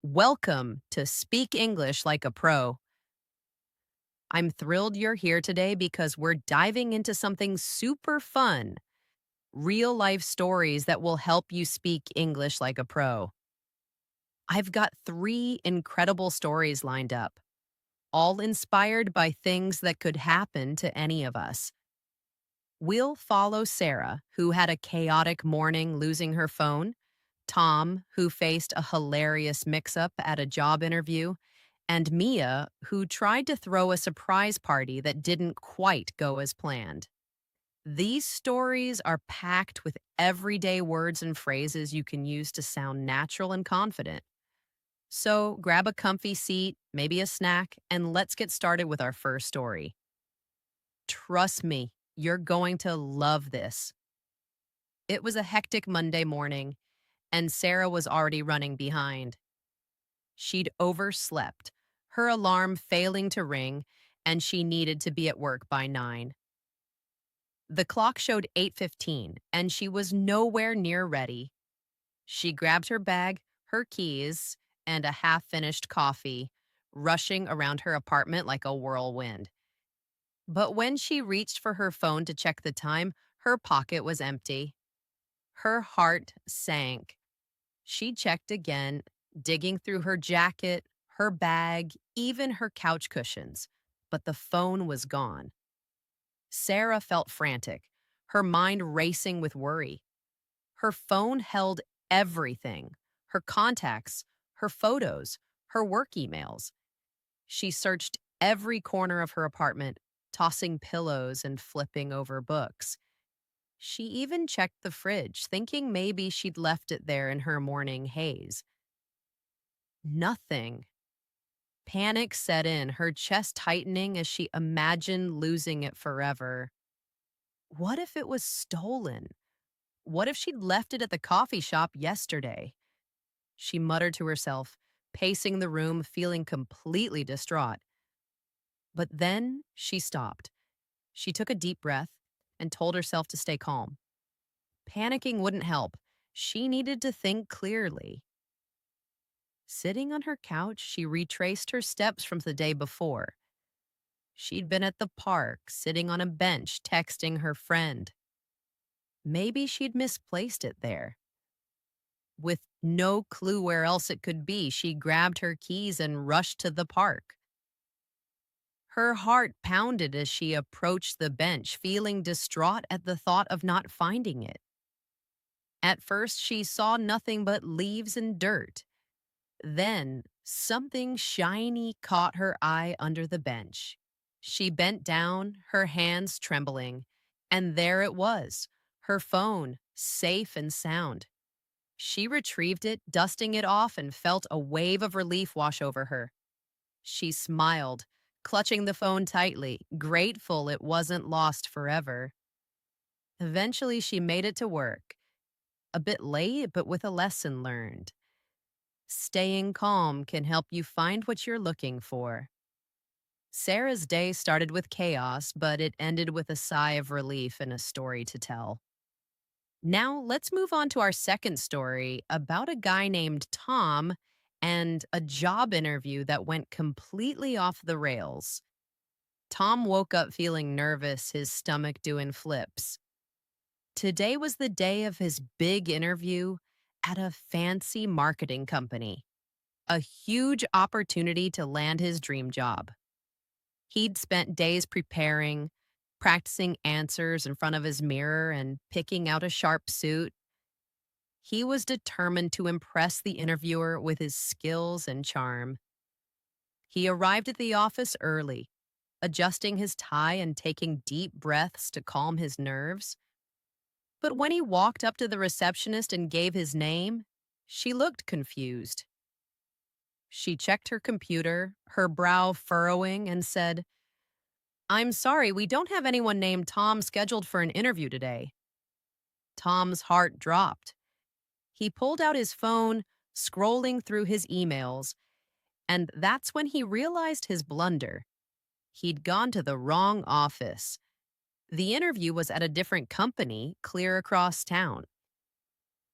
Welcome to Speak English Like a Pro. I'm thrilled you're here today because we're diving into something super fun, real life stories that will help you speak English like a pro. I've got three incredible stories lined up, all inspired by things that could happen to any of us. We'll follow Sarah, who had a chaotic morning losing her phone, Tom, who faced a hilarious mix up at a job interview, and Mia, who tried to throw a surprise party that didn't quite go as planned. These stories are packed with everyday words and phrases you can use to sound natural and confident. So grab a comfy seat, maybe a snack, and let's get started with our first story. Trust me, you're going to love this. It was a hectic Monday morning, and Sarah was already running behind. She'd overslept, her alarm failing to ring, and she needed to be at work by 9. The clock showed 8:15, and she was nowhere near ready. She grabbed her bag, her keys, and a half-finished coffee, rushing around her apartment like a whirlwind. But when she reached for her phone to check the time, her pocket was empty. Her heart sank. She checked again, digging through her jacket, her bag, even her couch cushions, but the phone was gone. Sarah felt frantic, her mind racing with worry. Her phone held everything: her contacts, her photos, her work emails. She searched every corner of her apartment, tossing pillows and flipping over books. She even checked the fridge, thinking maybe she'd left it there in her morning haze. Nothing. Panic set in, her chest tightening as she imagined losing it forever. What if it was stolen? What if she'd left it at the coffee shop yesterday? She muttered to herself, pacing the room, feeling completely distraught. But then she stopped. She took a deep breath and told herself to stay calm. Panicking wouldn't help. She needed to think clearly. Sitting on her couch, she retraced her steps from the day before. She'd been at the park, sitting on a bench, texting her friend. Maybe she'd misplaced it there. With no clue where else it could be, she grabbed her keys and rushed to the park. Her heart pounded as she approached the bench, feeling distraught at the thought of not finding it. At first, she saw nothing but leaves and dirt. Then, something shiny caught her eye under the bench. She bent down, her hands trembling, and there it was, her phone, safe and sound. She retrieved it, dusting it off, and felt a wave of relief wash over her. She smiled, clutching the phone tightly, grateful it wasn't lost forever. Eventually, she made it to work. A bit late, but with a lesson learned. Staying calm can help you find what you're looking for. Sarah's day started with chaos, but it ended with a sigh of relief and a story to tell. Now, let's move on to our second story about a guy named Tom and a job interview that went completely off the rails. Tom woke up feeling nervous, his stomach doing flips. Today was the day of his big interview at a fancy marketing company, a huge opportunity to land his dream job. He'd spent days preparing, practicing answers in front of his mirror and picking out a sharp suit. He was determined to impress the interviewer with his skills and charm. He arrived at the office early, adjusting his tie and taking deep breaths to calm his nerves. But when he walked up to the receptionist and gave his name, she looked confused. She checked her computer, her brow furrowing, and said, "I'm sorry, we don't have anyone named Tom scheduled for an interview today." Tom's heart dropped. He pulled out his phone, scrolling through his emails, and that's when he realized his blunder. He'd gone to the wrong office. The interview was at a different company, clear across town.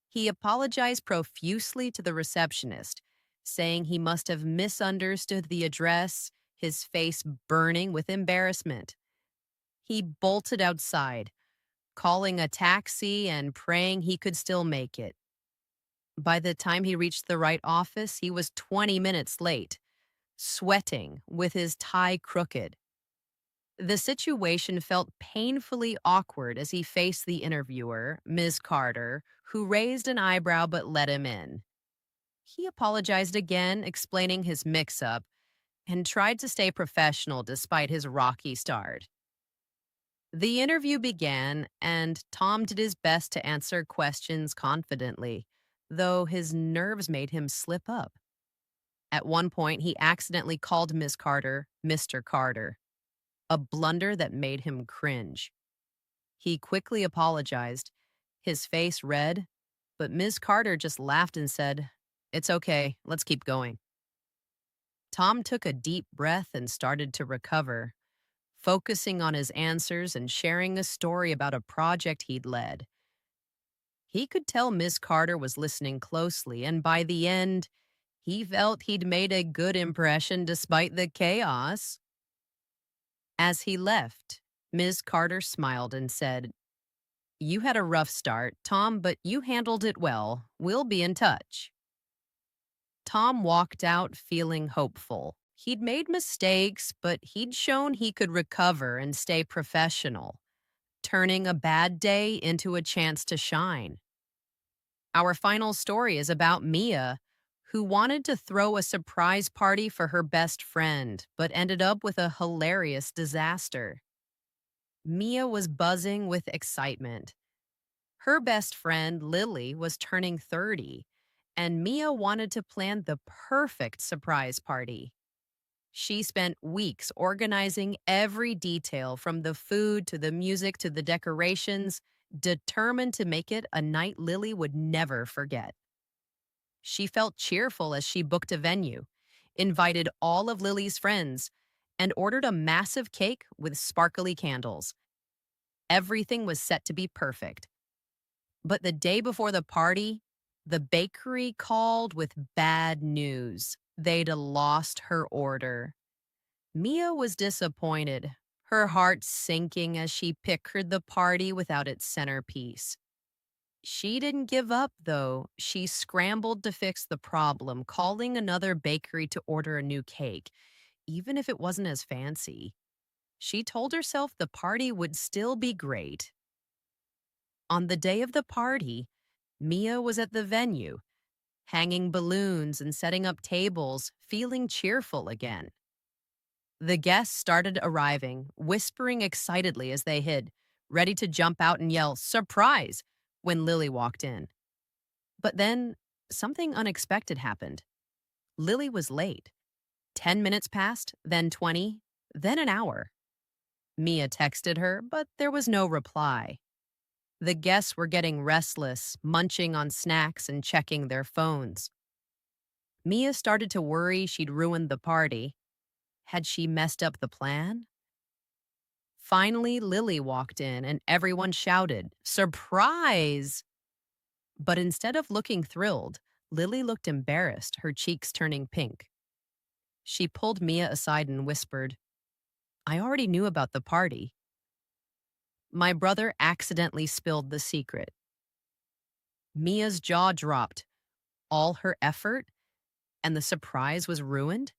He apologized profusely to the receptionist, saying he must have misunderstood the address, his face burning with embarrassment. He bolted outside, calling a taxi and praying he could still make it. By the time he reached the right office, he was 20 minutes late, sweating with his tie crooked. The situation felt painfully awkward as he faced the interviewer, Ms. Carter, who raised an eyebrow but let him in. He apologized again, explaining his mix up, and tried to stay professional despite his rocky start. The interview began, and Tom did his best to answer questions confidently, though his nerves made him slip up. At one point, he accidentally called Miss Carter Mr. Carter, a blunder that made him cringe. He quickly apologized, his face red, but Ms. Carter just laughed and said, "It's okay, let's keep going." Tom took a deep breath and started to recover, focusing on his answers and sharing a story about a project he'd led. He could tell Miss Carter was listening closely, and by the end, he felt he'd made a good impression despite the chaos. As he left, Ms. Carter smiled and said, "You had a rough start, Tom, but you handled it well. We'll be in touch." Tom walked out feeling hopeful. He'd made mistakes, but he'd shown he could recover and stay professional, turning a bad day into a chance to shine. Our final story is about Mia, who wanted to throw a surprise party for her best friend, but ended up with a hilarious disaster. Mia was buzzing with excitement. Her best friend, Lily, was turning 30, and Mia wanted to plan the perfect surprise party. She spent weeks organizing every detail from the food to the music to the decorations, determined to make it a night Lily would never forget. She felt cheerful as she booked a venue, invited all of Lily's friends, and ordered a massive cake with sparkly candles. Everything was set to be perfect. But the day before the party, the bakery called with bad news. They'd lost her order. Mia was disappointed, her heart sinking as she pictured the party without its centerpiece. She didn't give up, though. She scrambled to fix the problem, calling another bakery to order a new cake, even if it wasn't as fancy. She told herself the party would still be great. On the day of the party, Mia was at the venue, hanging balloons and setting up tables, feeling cheerful again. The guests started arriving, whispering excitedly as they hid, ready to jump out and yell, "Surprise!" when Lily walked in. But then something unexpected happened. Lily was late. 10 minutes passed, then 20, then an hour. Mia texted her, but there was no reply. The guests were getting restless, munching on snacks and checking their phones. Mia started to worry she'd ruined the party. Had she messed up the plan? Finally, Lily walked in and everyone shouted, "Surprise!" But instead of looking thrilled, Lily looked embarrassed, her cheeks turning pink. She pulled Mia aside and whispered, "I already knew about the party." My brother accidentally spilled the secret. Mia's jaw dropped. All her effort? And the surprise was ruined?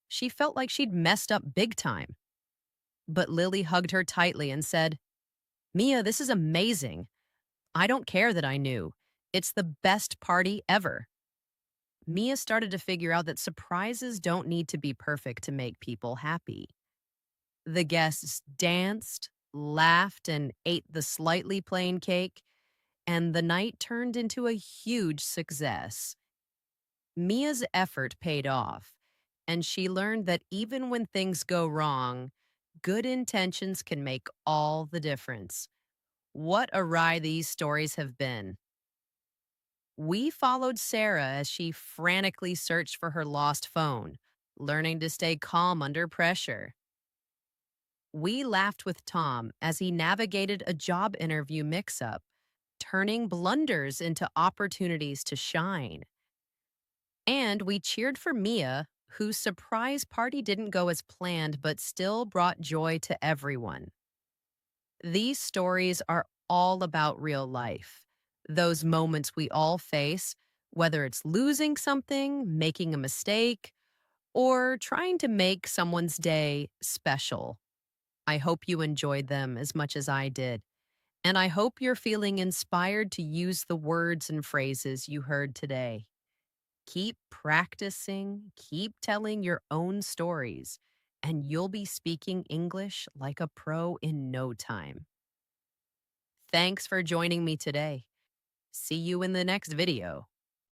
She felt like she'd messed up big time. But Lily hugged her tightly and said, "Mia, this is amazing. I don't care that I knew. It's the best party ever." Mia started to figure out that surprises don't need to be perfect to make people happy. The guests danced, laughed, and ate the slightly plain cake, and the night turned into a huge success. Mia's effort paid off, and she learned that even when things go wrong, good intentions can make all the difference. What a ride these stories have been. We followed Sarah as she frantically searched for her lost phone, learning to stay calm under pressure. We laughed with Tom as he navigated a job interview mix up, turning blunders into opportunities to shine. And we cheered for Mia, whose surprise party didn't go as planned but still brought joy to everyone. These stories are all about real life, those moments we all face, whether it's losing something, making a mistake, or trying to make someone's day special. I hope you enjoyed them as much as I did. And I hope you're feeling inspired to use the words and phrases you heard today. Keep practicing, keep telling your own stories, and you'll be speaking English like a pro in no time. Thanks for joining me today. See you in the next video.